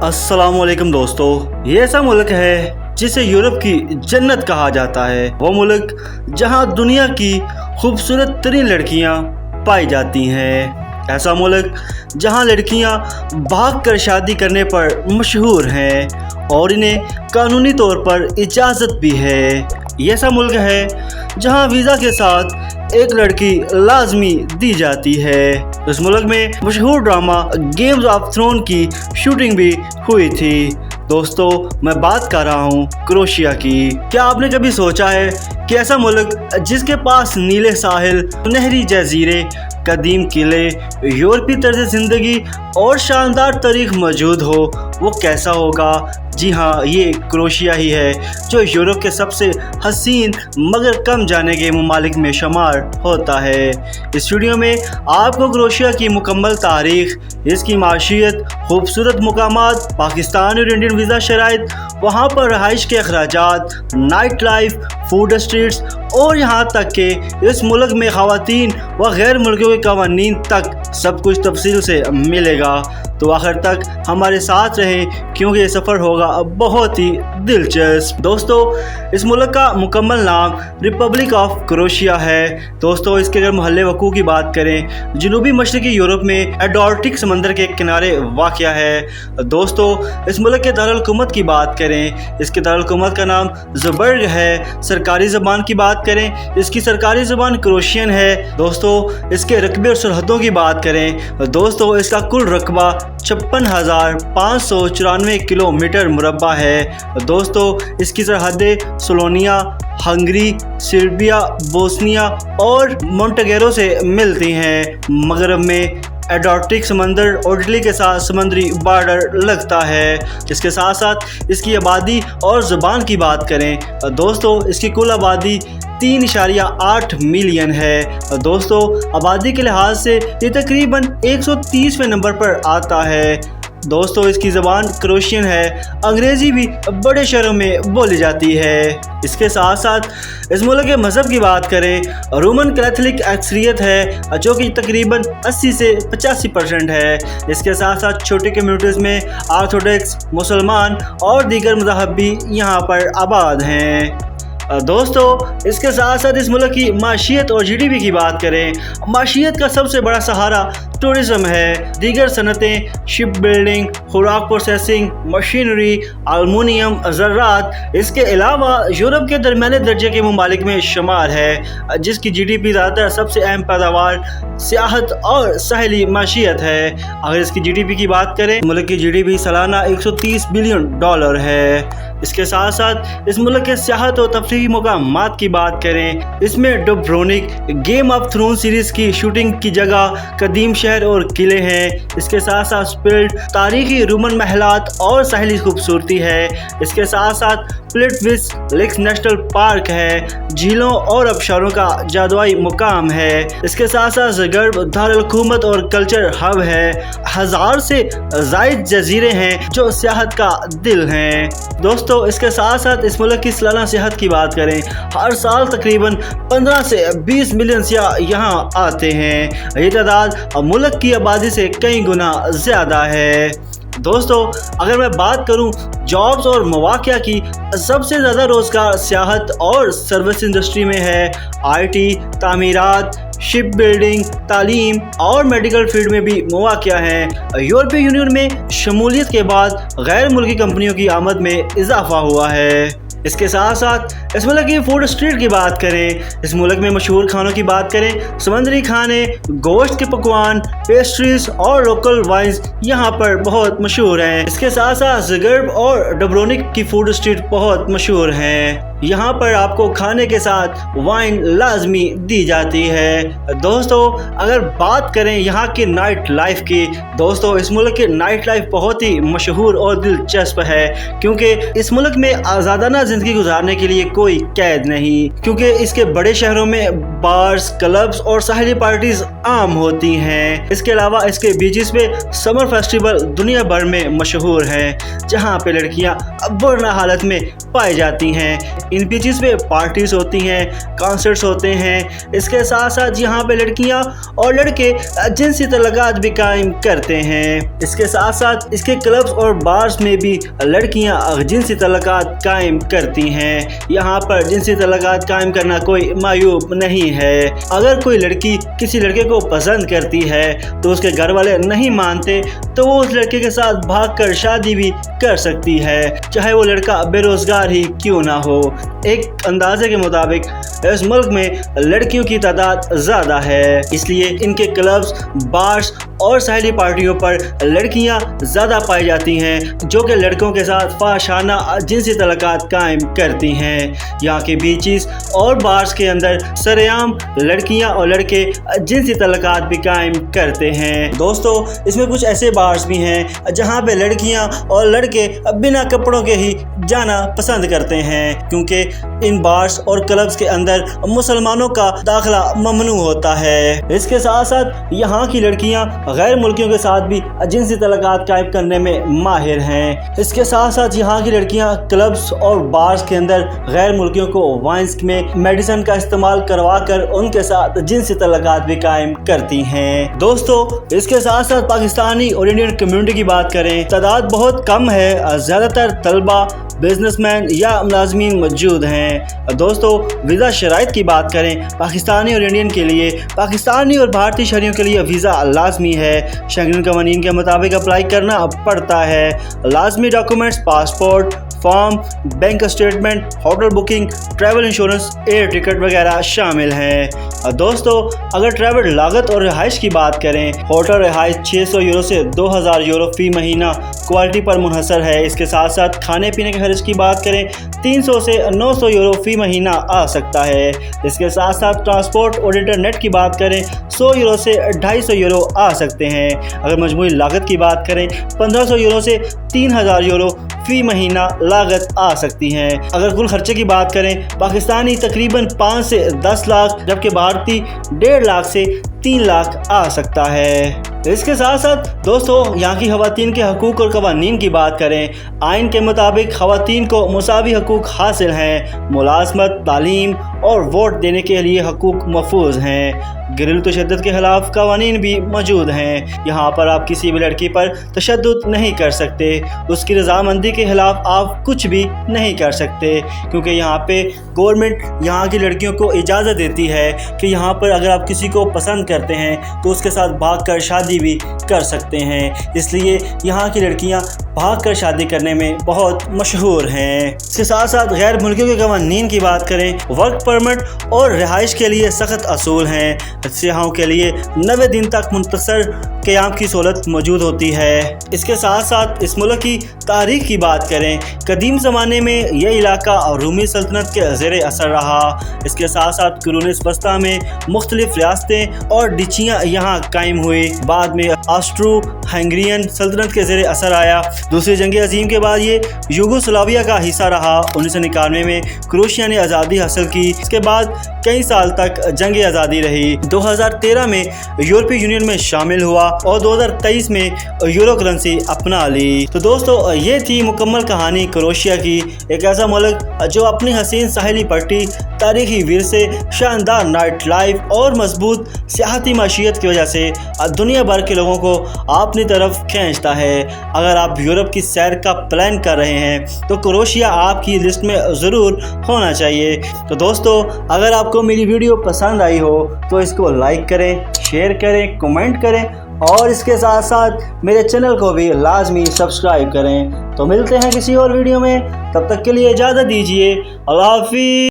अस्सलाम वालेकुम दोस्तों। ये ऐसा मुल्क है जिसे यूरोप की जन्नत कहा जाता है। वो मुल्क जहां दुनिया की खूबसूरत तरीन लड़कियां पाई जाती हैं। ऐसा मुल्क जहां लड़कियां भाग कर शादी करने पर मशहूर हैं और इन्हें कानूनी तौर पर इजाज़त भी है। ये ऐसा मुल्क है जहां वीज़ा के साथ एक लड़की लाजमी दी जाती है। इस मुल्क में मशहूर ड्रामा गेम्स ऑफ थ्रोन की शूटिंग भी हुई थी। दोस्तों, मैं बात कर रहा हूँ क्रोएशिया की। क्या आपने कभी सोचा है कि ऐसा मुल्क जिसके पास नीले साहिल, सुनहरी जजीरे, कदीम किले, यूरोपी तर्ज ज़िंदगी और शानदार तारीख मौजूद हो, वो कैसा होगा? जी हाँ, ये क्रोएशिया ही है जो यूरोप के सबसे हसीन मगर कम जाने के ममालिक में शुमार होता है। इस वीडियो में आपको क्रोएशिया की मुकम्मल तारीख, इसकी माशियत, खूबसूरत मुकामात, पाकिस्तान और इंडियन वीज़ा शराइत, वहाँ पर रहाइश के अखराजात, नाइट लाइफ, फूड स्ट्रीट्स और यहाँ तक कि इस मुल्क में ख़वातीन व गैर मुल्कियों के कवानीन तक सब कुछ तफसील से मिलेगा। तो आखिर तक हमारे साथ रहें क्योंकि ये सफ़र होगा बहुत ही दिलचस्प। दोस्तों, इस मुल्क का मुकम्मल नाम रिपब्लिक ऑफ क्रोएशिया है। दोस्तों, इसके अगर महल वक़ू की बात करें, जनूबी मशरक़ी यूरोप में एड्रियाटिक समंदर के किनारे वाक़या है। दोस्तों, इस मुल्क के दारुल हुकूमत की बात करें, इसके दारुल हुकूमत का नाम ज़बर्ग है। सरकारी ज़बान की बात करें, इसकी सरकारी ज़बान क्रोएशियन है। दोस्तों, इसके रकबे और सरहदों की बात करें, दोस्तों इसका कुल रकबा 56,594 किलोमीटर मुरब्बा है। दोस्तों, इसकी सरहदें स्लोवेनिया, हंगरी, सर्बिया, बोस्निया और मोंटेनेग्रो से मिलती हैं। मगरब में एड्रियाटिक समंदर और इटली के साथ समुद्री बॉर्डर लगता है। इसके साथ साथ इसकी आबादी और ज़बान की बात करें, दोस्तों इसकी कुल आबादी 3.8 मिलियन है। दोस्तों, आबादी के लिहाज से ये तकरीबन 130वें नंबर पर आता है। दोस्तों, इसकी ज़बान क्रोएशियन है। अंग्रेज़ी भी बड़े शहरों में बोली जाती है। इसके साथ साथ इस मुल्क के मज़हब की बात करें, रोमन कैथोलिक अक्सरियत है जो कि तकरीबन 80 से 85% है। इसके साथ साथ छोटी कम्यूनिटीज़ में ऑर्थोडॉक्स, मुसलमान और दीगर मज़हब भी यहाँ पर आबाद हैं। दोस्तों, इसके साथ साथ इस मुल्क की माशियत और जीडीपी की बात करें, माशियत का सबसे बड़ा सहारा टूरिज़म है। दीगर सनतें शिप बिल्डिंग, खुराक प्रोसेसिंग, मशीनरी, अलमुनियम, ज़रात, इसके अलावा यूरोप के दरमियाने दर्जे के ममालिक में शुमार है, जिसकी जीडीपी ज़्यादातर सबसे अहम पैदावार सियाहत और साहिली माशियत है। अगर इसकी जीडीपी की बात करें, मुल्क की जीडीपी सालाना $130 बिलियन है। इसके साथ साथ इस मुल्क के सियाहत और तफरीही मुकामात की बात करें, इसमें डुब्रोनिक गेम ऑफ थ्रोन सीरीज़ की शूटिंग की जगह, कदीम शहर और किले हैं। इसके साथ साथ स्पिल्ड तारीखी रोमन महलात और साहिली खूबसूरती है। इसके साथ साथ प्लेटविस लेक्स नेशनल पार्क है, झीलों और आबशारों का जादुई मुकाम है। इसके साथ साथ ज़गर्ब दारुल हुकूमत और कल्चर हब है। हज़ार से ज़ायद जजीरे हैं जो सियाहत का दिल हैं। दोस्तों, इसके साथ साथ इस मुल्क की सालाना सियाहत की बात करें, हर साल तकरीबन 15 से 20 मिलियन सियाह यहाँ आते हैं। ये तादाद मुल्क की आबादी से कई गुना ज़्यादा है। दोस्तों, अगर मैं बात करूं जॉब्स और मौक़िया की, सबसे ज़्यादा रोज़गार सियाहत और सर्विस इंडस्ट्री में है। आईटी, तामीरात, शिप बिल्डिंग, तालीम और मेडिकल फील्ड में भी मौक़िया हैं। यूरोपीय यूनियन में शमूलियत के बाद गैर मुल्की कंपनियों की आमद में इजाफा हुआ है। इसके साथ साथ इस मुल्क की फूड स्ट्रीट की बात करें, इस मुल्क में मशहूर खानों की बात करें, समुद्री खाने, गोश्त के पकवान, पेस्ट्रीज और लोकल वाइन्स यहाँ पर बहुत मशहूर हैं। इसके साथ साथ ज़गर्ब और डुब्रोनिक की फूड स्ट्रीट बहुत मशहूर हैं। यहाँ पर आपको खाने के साथ वाइन लाजमी दी जाती है। दोस्तों, अगर बात करें यहाँ की नाइट लाइफ की, दोस्तों इस मुल्क की नाइट लाइफ बहुत ही मशहूर और दिलचस्प है क्योंकि इस मुल्क में आज़ादाना ज़िंदगी गुजारने के लिए कोई कैद नहीं, क्योंकि इसके बड़े शहरों में बार्स, क्लब्स और साहिली पार्टीज आम होती हैं। इसके अलावा इसके बीचेस पे समर फेस्टिवल दुनिया भर में मशहूर हैं, जहाँ पे लड़कियाँ बुरा हालत में पाई जाती हैं। इन बीचेस पे पार्टीज होती हैं, कॉन्सर्ट्स होते हैं। इसके साथ साथ यहाँ पे लड़कियां और लड़के जिनसी तल्लुकात भी कायम करते हैं। इसके साथ साथ इसके क्लब्स और बार्स में भी लड़कियां जिनसी तल्लुकात कायम करती हैं। यहाँ पर जिनसी तल्लुकात कायम करना कोई मायूब नहीं है। अगर कोई लड़की किसी लड़के को पसंद करती है तो उसके घर वाले नहीं मानते तो वो उस लड़के के साथ भागकर शादी भी कर सकती है, चाहे वो लड़का बेरोजगार ही क्यों ना हो। एक अंदाजे के मुताबिक इस मुल्क में लड़कियों की तादाद ज़्यादा है, इसलिए इनके क्लब्स, बार्स और सहेली पार्टियों पर लड़कियां ज़्यादा पाई जाती हैं जो कि लड़कों के साथ फाहशाना जिनसी तल्लुकात कायम करती हैं। यहाँ के बीचेस और बार्स के अंदर सरेआम लड़कियां और लड़के जिनसी तल्लुकात भी कायम करते हैं। दोस्तों, इसमें कुछ ऐसे बार्स भी हैं जहाँ पे लड़कियां और लड़के बिना कपड़ों के ही जाना पसंद करते हैं, क्योंकि इन बार्स और क्लब्स के अंदर मुसलमानों का दाखिला ममनू होता है। इसके साथ साथ यहाँ की लड़कियां गैर मुल्कियों के साथ भी जिनसी तल्लुकात कायम करने में माहिर हैं। इसके साथ साथ यहाँ की लड़कियां क्लब्स और बार्स के अंदर गैर मुल्कियों को वाइन्स में मेडिसिन का इस्तेमाल करवा कर उनके साथ जिनसी तल्लुकात भी कायम करती हैं। दोस्तों, इसके साथ साथ पाकिस्तानी और इंडियन कम्युनिटी की बात करें, तादाद बहुत कम है। ज़्यादातर तलबा, बिजनेसमैन या मुलाजमीन मौजूद हैं। दोस्तों, वीज़ा शराइत की बात करें, पाकिस्तानी और इंडियन के लिए, पाकिस्तानी और भारतीय शहरियों के लिए वीज़ा लाजमी है। शेंगन कवानीन के मुताबिक अप्लाई करना पड़ता है। लाजमी documents passport, form, bank statement, hotel booking, travel insurance, air ticket वगैरह शामिल हैं। दोस्तों, अगर ट्रैवल लागत और रिहाइश की बात करें, होटल रिहाइश 600 यूरो से 2000 यूरो फी महीना क्वालिटी पर मुनहसर है। इसके साथ साथ खाने पीने के खर्च की बात करें, 300 से 900 यूरो फी महीना आ सकता है। इसके साथ साथ ट्रांसपोर्ट और इंटरनेट की बात करें, 100 यूरो से 250 यूरो आ सकते हैं। अगर मजमूई लागत की बात करें, 1500 यूरो से 3000 यूरो फी महीना लागत आ सकती है। अगर कुल खर्चे की बात करें, पाकिस्तानी तकरीबन 5 से 10 लाख जबकि भारतीय 1.5 लाख से 3 लाख आ सकता है। इसके साथ साथ दोस्तों, यहाँ की खवातीन के हकूक़ और कवानीन की बात करें, आइन के मुताबिक खवातीन को मुसावी हकूक़ हासिल हैं। मुलाज़मत, तालीम और वोट देने के लिए हकूक़ महफूज हैं। घरेलू तशद्दुद के खिलाफ कवानीन भी मौजूद हैं। यहाँ पर आप किसी भी लड़की पर तशद्दुद नहीं कर सकते, उसकी रजामंदी के खिलाफ आप कुछ भी नहीं कर सकते, क्योंकि यहाँ पे गवर्नमेंट यहाँ की लड़कियों को इजाज़त देती है कि यहाँ पर अगर आप किसी को पसंद करते हैं तो उसके साथ भाग कर शादी भी कर सकते हैं। इसलिए यहाँ की लड़कियाँ भाग कर शादी करने में बहुत मशहूर हैं। इसके साथ साथ गैर मुल्कियों के कवानीन की बात करें, वर्क परमिट और रिहाइश के लिए सख्त असूल हैं। सियाहों के लिए 90 दिन तक मुंतसर क़याम की सहूलत मौजूद होती है। इसके साथ साथ इस मुल्क की तारीख की बात करें, कदीम ज़माने में यह इलाका रूमी सल्तनत के ज़ेर असर रहा। इसके साथ साथ कुरून वस्ता में मुख्तलिफ रियासतें और डिचियाँ यहाँ कायम हुई। बाद में ऑस्ट्रो हंगेरियन सल्तनत के ज़ेर असर आया। दूसरी जंग अजीम के बाद ये यूगोस्लाविया का हिस्सा रहा। 1991 में क्रोएशिया ने आज़ादी हासिल की। इसके बाद कई साल तक जंग आज़ादी रही। 2013 में यूरोपीय यूनियन में शामिल हुआ और 2023 में यूरो करेंसी अपना ली। तो दोस्तों, ये थी मुकम्मल कहानी क्रोएशिया की, एक ऐसा मुल्क जो अपनी हसीन साहिली पट्टी, तारीखी विरसे, शानदार नाइट लाइफ और मजबूत सियाहती माशियत की वजह से दुनिया भर के लोगों को अपनी तरफ खींचता है। अगर आप यूरोप की सैर का प्लान कर रहे हैं तो क्रोएशिया आपकी लिस्ट में ज़रूर होना चाहिए। तो दोस्तों, अगर आपको मेरी वीडियो पसंद आई हो तो इसको लाइक करें, शेयर करें, कमेंट करें और इसके साथ साथ मेरे चैनल को भी लाजमी सब्सक्राइब करें। तो मिलते हैं किसी और वीडियो में, तब तक के लिए इजाज़त दीजिए। अल्लाह हाफ़िज़।